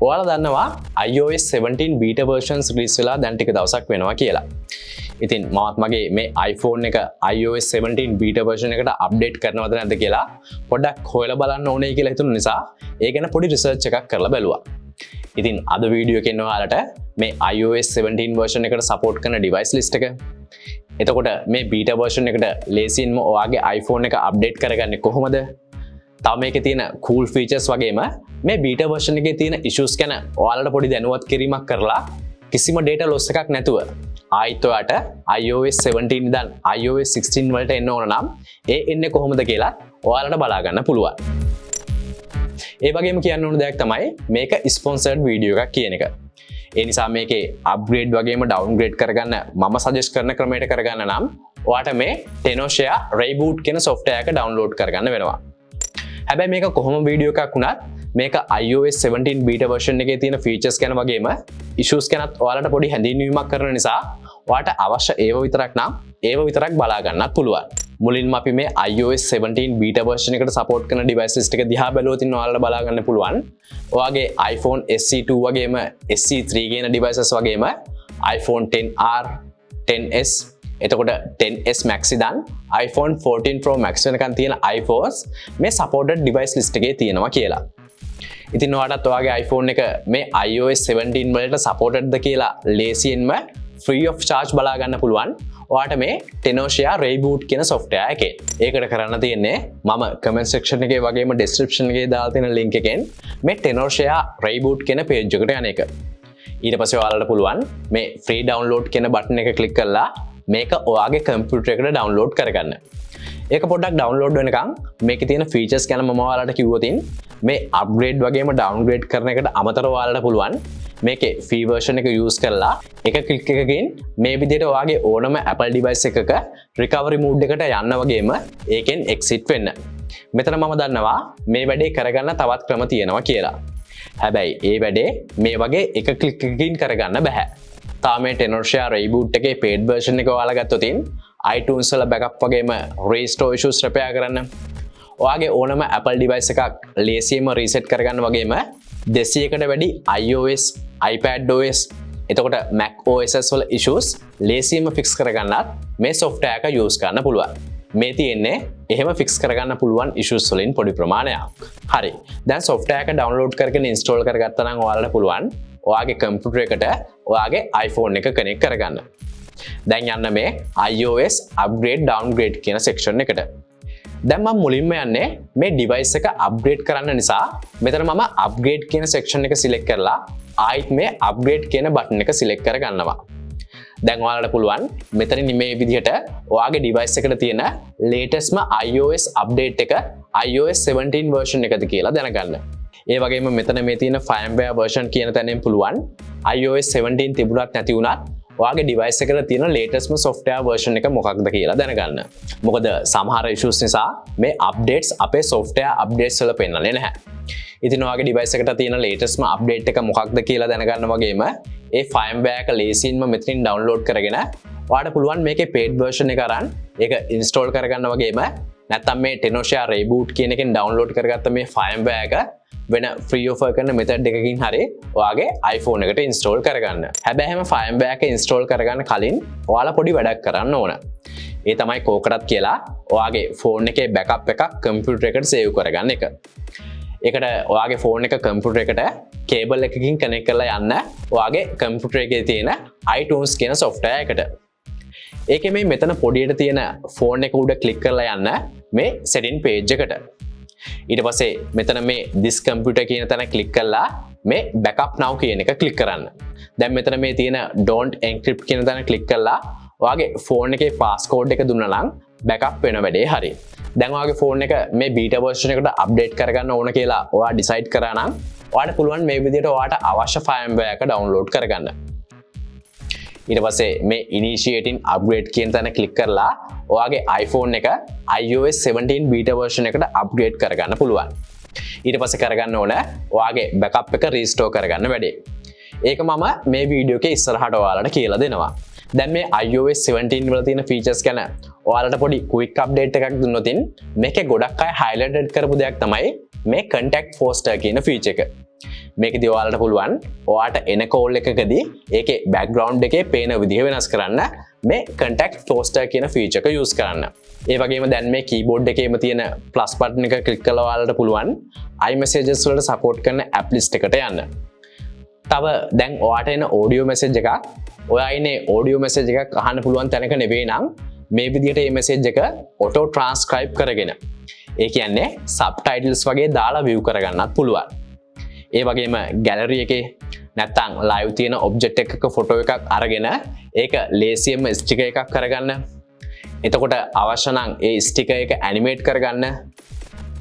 ඔයාලා දන්නවා iOS 17 beta versions release වෙලා දැන් ටික දවසක් වෙනවා කියලා. ඉතින් මමත් මගේ මේ iPhone එක iOS 17 beta version එකට අප්ඩේට් කරනවද නැද්ද කියලා පොඩ්ඩක් හොයලා බලන්න ඕනේ කියලා හිතුන නිසා ඒ ගැන පොඩි රිසර්ච් එකක් කරලා බැලුවා. ඉතින් අද වීඩියෝ එකෙන් ඔයාලට මේ iOS 17 version එකට support කරන device list එක, එතකොට මේ beta version එකට ලේසියෙන්ම ඔයාගේ iPhone එක අප්ඩේට් කරගන්නේ කොහොමද? තව මේකේ තියෙන cool features වගේම මේ beta version එකේ තියෙන issues ගැන ඔයාලට පොඩි දැනුවත් කිරීමක් කරලා කිසිම data loss එකක් නැතුව ආයිත් ඔයාට iOS 17 ඉඳන් iOS 16 වලට එන්න ඕන නම් ඒ එන්නේ කොහොමද කියලා ඔයාලට බලා ගන්න පුළුවන්. ඒ වගේම කියන්න ඕන දෙයක් තමයි මේක sponsored video එකක් කියන එක. ඒ නිසා මේකේ upgrade වගේම downgrade කරගන්න මම suggest කරන ක්‍රමයට කරගන්න නම් ඔයාට මේ Tenorshare Reiboot කියන software එක download කරගන්න වෙනවා. හැබැයි මේක කොහොම වීඩියෝ එකක් වුණත් මේක iOS 17 beta version එකේ තියෙන features ගැන වගේම issues ගැනත් ඔයාලට පොඩි හැඳින්වීමක් කරන නිසා ඔයාලට අවශ්‍ය ඒව විතරක් බලා ගන්නත් පුළුවන්. මුලින්ම අපි මේ iOS 17 beta version එකට support කරන devices ටික දිහා බැලුවොත් ඔයාලට බලා ගන්න පුළුවන්. ඔයාගේ iPhone SE2 වගේම SE3 කියන devices වගේම iPhone XR, XS, එතකොට 10s Max ඉඳන් iPhone 14 Pro Max වෙනකන් තියෙන iPhones මේ supported device list එකේ තියෙනවා කියලා. ඉතින් ඔයාලටත් ඔයාගේ iPhone එක මේ iOS 17 වලට supported ද කියලා ලේසියෙන්ම free of charge බලා ගන්න පුළුවන්. ඔයාට මේ Tenorshare Reiboot කියන software එකේ. ඒකට කරන්න තියෙන්නේ මම comment section එකේ වගේම description එකේ දාලා තියෙන link එකෙන් මේ Tenorshare Reiboot කියන page එකට යන එක. ඊට පස්සේ ඔයාලට පුළුවන් මේ free download කියන button එක click කරලා මේක ඔයාගේ කම්පියුටර් එකට ඩවුන්ලෝඩ් කරගන්න. ඒක පොඩ්ඩක් ඩවුන්ලෝඩ් වෙනකන් මේකේ තියෙන ෆීචර්ස් ගැන මම ඔයාලට කිව්වොතින් මේ අප්ග්‍රේඩ් වගේම ඩවුන්ග්‍රේඩ් කරන එකට අමතරව ඔයාලට පුළුවන් මේකේ ෆ්‍රී version එක යූස් කරලා එක ක්ලික් එකකින් මේ විදිහට ඔයාගේ ඕනම Apple device එකක recovery mode එකට යන්න වගේම ඒකෙන් exit වෙන්න. මෙතන මම දන්නවා මේ වැඩේ කරගන්න තවත් ක්‍රම තියෙනවා කියලා. හැබැයි ඒ වැඩේ මේ වගේ එක ක්ලික් එකකින් කරගන්න බෑ. තාම මේ Tenorshare Reiboot එකේ paid version එක ඔයාලා ගත්තොත් iTunes වල backup වගේම restore issues repair කරන්න, ඔයාගේ ඕනම Apple device එකක් ලේසියෙන්ම reset කරගන්න වගේම 200කට වැඩි iOS, iPadOS, එතකොට macOS වල issues ලේසියෙන්ම fix කරගන්නත් මේ software එක use කරන්න පුළුවන්. මේ තියෙන්නේ එහෙම fix කරගන්න පුළුවන් issues වලින් පොඩි ප්‍රමාණයක්. හරි. දැන් software එක download කරගෙන install කරගත්තා නම් ඔයාලට පුළුවන් ඔයාගේ කම්පියුටර් එකට ඔයාගේ iPhone එක connect කරගන්න. දැන් යන්න මේ iOS upgrade downgrade කියන section එකට. දැන් මම මුලින්ම යන්නේ මේ device එක upgrade කරන්න නිසා මෙතන මම upgrade කියන section එක select කරලා ආයිත් මේ upgrade කියන button එක select කරගන්නවා. දැන් ඔයාලට පුළුවන් මෙතනින් මේ විදිහට ඔයාගේ device එකට තියෙන latestම iOS update එක iOS 17 version එකද කියලා දැනගන්න. ඒ වගේම මෙතන මේ තියෙන firmware version කියන තැනින් පුළුවන් iOS 17 තිබුණත් නැති වුණත් ඔයාගේ device එකට තියෙන latestම software version එක මොකක්ද කියලා දැනගන්න. මොකද සමහර issues නිසා මේ updates අපේ software updates වල පෙන්නන්නේ නැහැ. ඉතින් ඔයාගේ device එකට තියෙන latestම update එක මොකක්ද කියලා දැනගන්න වගේම ඒ firmware එක ලේසියෙන්ම මෙතනින් download කරගෙන ඔයාලට පුළුවන් මේකේ paid version එක අරන් ඒක install කරගන්න වගේම නැත්නම් මේ Tenorshare Reiboot කියන එකෙන් download කරගත්ත මේ firmware එක වෙන free offer කරන method එකකින් හරි ඔයාගේ iPhone එකට install කරගන්න. හැබැයි හැම firmware එක install කරගන්න කලින් ඔයාලා පොඩි වැඩක් කරන්න ඕන. ඒ තමයි කෝකටත් කියලා ඔයාගේ phone එකේ backup එකක් computer එකට save කරගන්න එක. ඒකට ඔයාගේ phone එක computer එකට cable එකකින් connect කරලා යන්න ඔයාගේ computer එකේ තියෙන iTunes කියන software එකට. ඒකේ මේ මෙතන පොඩියට තියෙන phone එක උඩ click කරලා යන්න මේ setting page එකට. ඊට පස්සේ මෙතන මේ this computer කියන තැන click කරලා මේ backup now කියන එක click කරන්න. දැන් මෙතන මේ තියෙන don't encrypt කියන තැන click කරලා ඔයාගේ phone එකේ passcode එක දුන්නා නම් backup වෙන වැඩේ හරි. දැන් ඔයාගේ phone එක මේ beta version එකට update කරගන්න ඕන කියලා ඔයා decide කරා නම් ඔයාලට පුළුවන් මේ විදිහට ඔයාට අවශ්‍ය firmware එක download කරගන්න. ඊට පස්සේ මේ initiating upgrade කියන තැන click කරලා ඔයාගේ iPhone එක iOS 17 beta version එකට upgrade කරගන්න පුළුවන්. ඊට පස්සේ කරගන්න ඕන ඔයාගේ backup එක restore කරගන්න වැඩේ. ඒක මම මේ වීඩියෝ එකේ ඉස්සරහට ඔයාලට කියලා දෙනවා. දැන් මේ iOS 17 වල තියෙන features ගැන ඔයාලට පොඩි quick update එකක් දුන්නොත් මේකේ ගොඩක් අය highlighted කරපු දෙයක් තමයි මේ contact poster කියන feature එක. මේකදී ඔයාලට පුළුවන් ඔයාට එන කෝල් එකකදී ඒකේ බෑග්ග්‍රවුන්ඩ් එකේ පේන විදිහ වෙනස් කරන්න මේ contact toaster කියන ෆීචර් එක යූස් කරන්න. ඒ වගේම දැන් මේ කීබෝඩ් එකේම තියෙන ප්ලස් බටන් එක ක්ලික් කළා ඔයාලට පුළුවන් iMessages වලට සපෝට් කරන ඇප් ලිස්ට් එකට යන්න. තව දැන් ඔයාට එන ඔඩියෝ මෙසේජ් එකක් ඔයා ඉන්නේ ඔඩියෝ මෙසේජ් එකක් අහන්න පුළුවන් තැනක නෙවෙයි නම් මේ විදිහට මේ මෙසේජ් එක ඔටෝ ට්‍රාන්ස්ක්‍රයිබ් කරගෙන ඒ කියන්නේ සබ්ටයිටල්ස් වගේ දාලා view කරගන්නත් පුළුවන්. ඒ වගේම ගැලරි එකේ නැත්තම් ලයිව් තියෙන ඔබ්ජෙක්ට් එකක ෆොටෝ එකක් අරගෙන ඒක ලේසියෙන්ම ස්ටිකර් එකක් කරගන්න. එතකොට අවශ්‍ය නම් ඒ ස්ටිකර් එක ඇනිමේට් කරගන්න.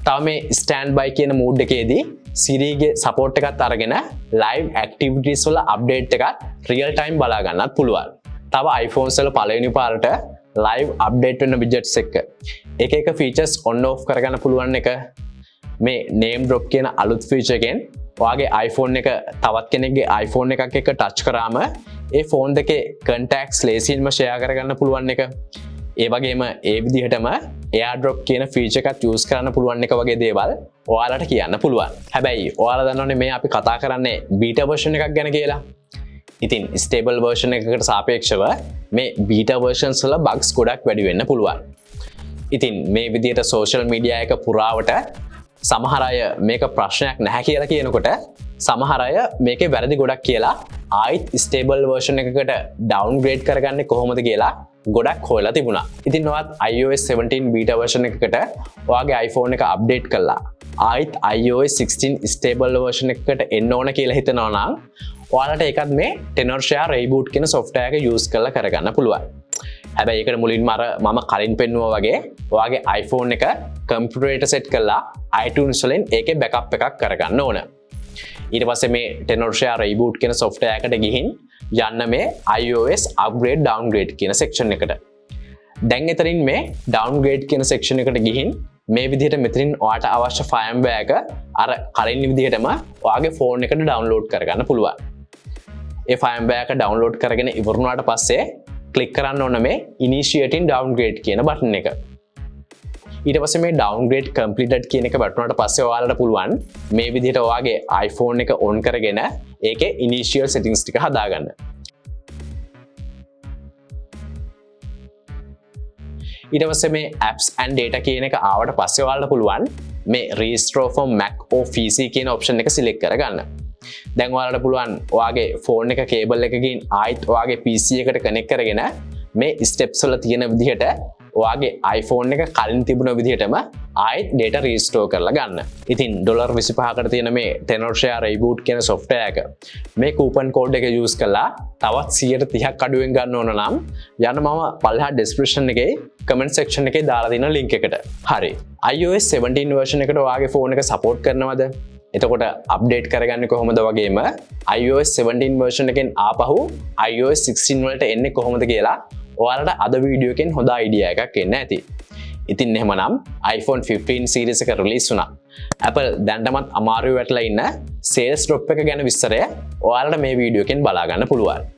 තව මේ ස්ටෑන්ඩ් බයි කියන මූඩ් එකේදී Siri ගේ සපෝට් එකත් අරගෙන ලයිව් ඇක්ටිවිටීස් වල අප්ඩේට් එකත් රියල් ටයිම් බලා ගන්නත් පුළුවන්. තව iPhones වල පළවෙනි පාරට ලයිව් අප්ඩේට් වෙන widgets එක එක ෆීචර්ස් ඔන් ඔෆ් කරගන්න පුළුවන් එක මේ name drop කියන අලුත් ෆීචර් එකෙන් ඔයාගේ iPhone එක තවත් කෙනෙක්ගේ iPhone එකක් එක්ක ටච් කරාම ඒ ෆෝන් දෙකේ contacts ලේසියෙන්ම share කරගන්න පුළුවන් එක. ඒ වගේම ඒ විදිහටම AirDrop කියන ෆීචර් එකත් යූස් කරන්න පුළුවන් එක වගේ දේවල් ඔයාලට කියන්න පුළුවන්. හැබැයි ඔයාලා දන්නවනේ මේ අපි කතා කරන්නේ බීටා version එකක් ගැන කියලා. ඉතින් stable version එකකට සාපේක්ෂව මේ බීටා versions වල bugs ගොඩක් වැඩි වෙන්න පුළුවන්. ඉතින් මේ විදිහට social media එක පුරාවට සමහර අය මේක ප්‍රශ්නයක් නැහැ කියලා කියනකොට සමහර අය මේකේ වැරදි ගොඩක් කියලා ආයිත් stable version එකකට downgrade කරගන්නේ කොහොමද කියලා ගොඩක් හොයලා තිබුණා. ඉතින් ඔයත් iOS 17 beta version එකකට ඔයාගේ iPhone එක update කළා. ආයිත් iOS 16 stable version එකකට එන්න ඕන කියලා හිතනවා නම් ඔයාලට ඒකත් මේ Tenorshare Reiboot කියන software එක use කරලා කරගන්න පුළුවන්. හැබැයි ඒකට මුලින්ම අර මම කලින් පෙන්නුවා වගේ ඔයාගේ iPhone එක computer එකට set කරලා iTunes වලින් ඒකේ backup එකක් කරගන්න ඕන. ඊට පස්සේ මේ Tenorshare Reiboot කියන software එකට ගිහින් යන්න මේ iOS upgrade downgrade කියන section එකට. දැන් එතනින් මේ downgrade කියන section එකට ගිහින් මේ විදිහට මෙතනින් ඔයාට අවශ්‍ය firmware එක අර කලින් විදිහටම ඔයාගේ phone එකට download කරගන්න පුළුවන්. ඒ firmware එක download කරගෙන ඉවරුනාට පස්සේ click කරන්න ඕන මේ initiating downgrade කියන button එක. ඊට පස්සේ මේ downgrade completed කියන එක වැටුණාට පස්සේ ඔයාලට පුළුවන් මේ විදිහට ඔයාගේ iPhone එක on කරගෙන ඒකේ initial settings ටික හදාගන්න. ඊට පස්සේ මේ apps and data කියන එක ආවට පස්සේ ඔයාලට පුළුවන් මේ restore from Mac or PC කියන option එක select කරගන්න. දැන් ඔයාලට පුළුවන් ඔයාගේ phone එක cable එකකින් ආයිත් ඔයාගේ PC එකට connect කරගෙන මේ steps වල තියෙන විදිහට ඔයාගේ iPhone එක කලින් තිබුණ විදිහටම ආයෙත් data restore කරලා ගන්න. ඉතින් $25කට තියෙන මේ Tenorshare Reiboot කියන software එක මේ coupon code එක use කරලා තවත් 130ක් අඩුවෙන් ගන්න ඕන නම් යන්න මම පල්ලෙහා description එකේ comment section එකේ දාලා දෙන link එකට. හරි. iOS 17 version එකට ඔයාගේ phone එක support කරනවද? එතකොට අප්ඩේට් කරගන්නේ කොහොමද වගේම iOS 17 version එකෙන් ආපහු iOS 16 වලට එන්නේ කොහොමද කියලා ඔයාලට අද වීඩියෝ එකෙන් හොඳ අයිඩියා එකක් එන්න ඇති. ඉතින් එහෙමනම් iPhone 15 series එක රිලීස් වුණා. Apple දැන්ටමත් අමාරුවේ වැටලා ඉන්න sales drop එක ගැන විස්තරය ඔයාලට මේ වීඩියෝ එකෙන් බලා ගන්න පුළුවන්.